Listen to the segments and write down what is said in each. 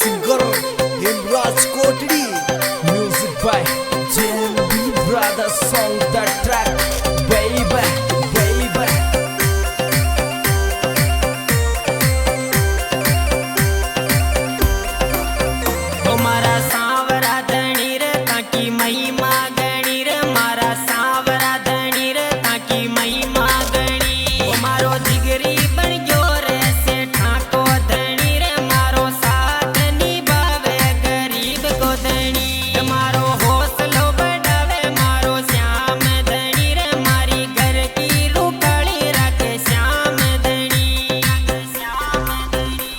Singer Hemraj Kotdi, music by JNB brothers, song the track baby baby. हमारा सांवरा धनी रे ताकी महिमा गणी रे, मारा सांवरा धनी रे ताकी महिमा गणी। हमारो जिगरी बन गयो रे से ठाको धनी रे, मारो साथ निभावे गरीब को धनी। मारो हौसलो बढ़ावे मारो श्याम धनी रे, मारी घर की रुकाली रखे श्याम धनी, श्याम धनी।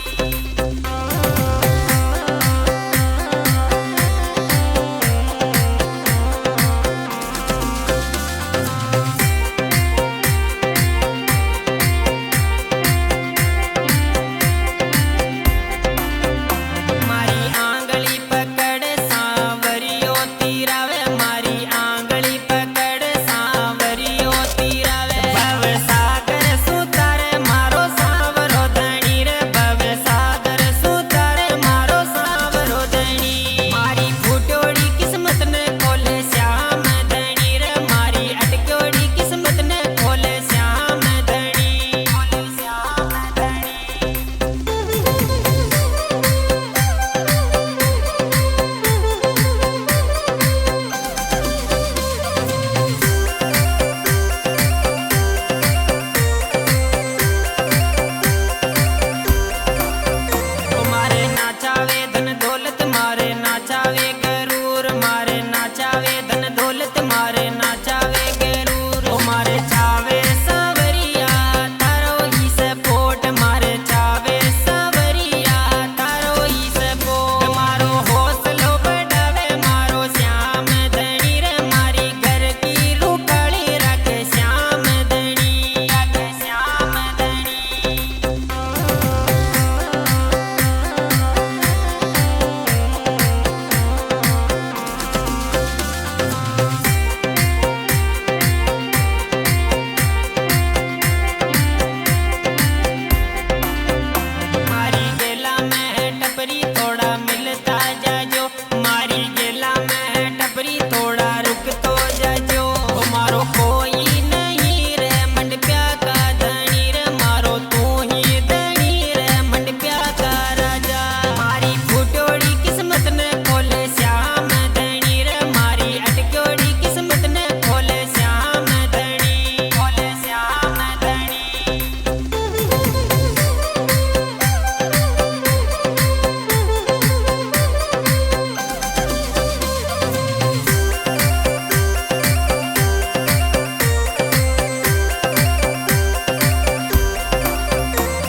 मारी आंगली पकड़ सांवरियो तीरावे, मारी आंगली पकड़ सांवरियो तीरावे। भव सागर सुतारे मारो सांवरो धनी रे, भव सागर सुतारे मारो सांवरो धनी। मारी फूटोड़ी किस्मत ने खोले श्याम धनी रे, मारी अटकोड़ी किस्मत ने खोले श्याम धनी, खोले श्याम धनी। मारे नाचावे धन दौलत, मारे नाचावे गरूर, मारे नाचावे धन दौलत, मारे नाचावे गरूर। मारे चावे सावरिया तारो ही सपोर्ट, मारे चावे सावरिया तारो ही सपोर्ट। मारो हौसलो बढ़ावे मारो श्याम धनी रे, मारी घर की रुकाली रखे श्याम धनी, रखे श्याम धनी। मारी गेला में टपरी थोड़ा मिलता जाजो, मारी गेला में टपरी थोड़ा रुक तो जाजो। मारो कोई नहीं रे मंडप्या का धनी रे, मारो तू ही धनी रे मंडप्या का राजा। मारी फूटोड़ी किस्मत ने खोले श्याम धनी रे, मारी अटकोड़ी किस्मत ने खोले श्याम धनी, खोले श्याम धनी।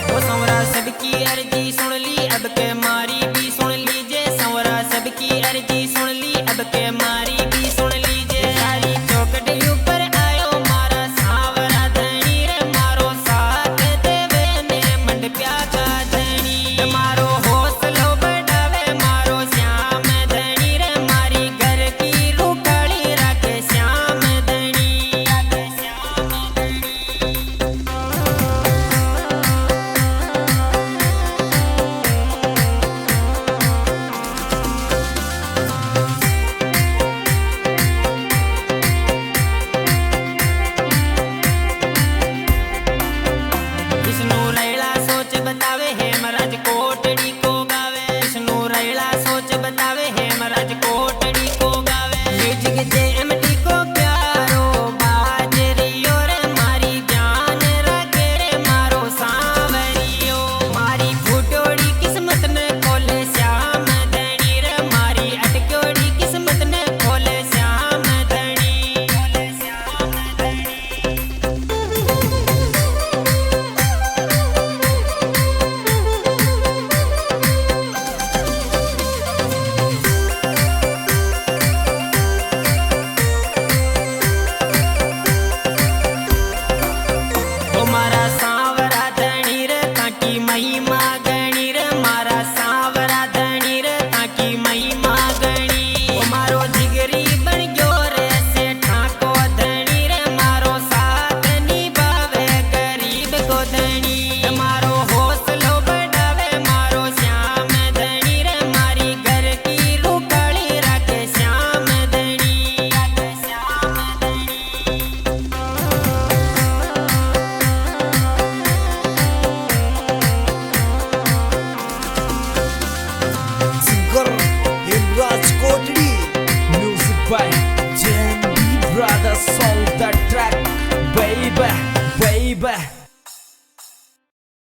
वो संवरा सबकी अर्जी सुन ली अब के मारी भी सुन लीजे, संवरा सबकी अर्जी सुन ली अब के मारी भी सुन लीजे। सारी चौकड़ी ऊपर आयो मारा सांवरा धनी रे, मारो साथ देवे ने मंडप्या का धनी। मारो हौसलो बढ़ावे मारो श्याम धनी रे, मारी घर की रुकाली रखे श्याम धनी, रखे श्याम धनी। song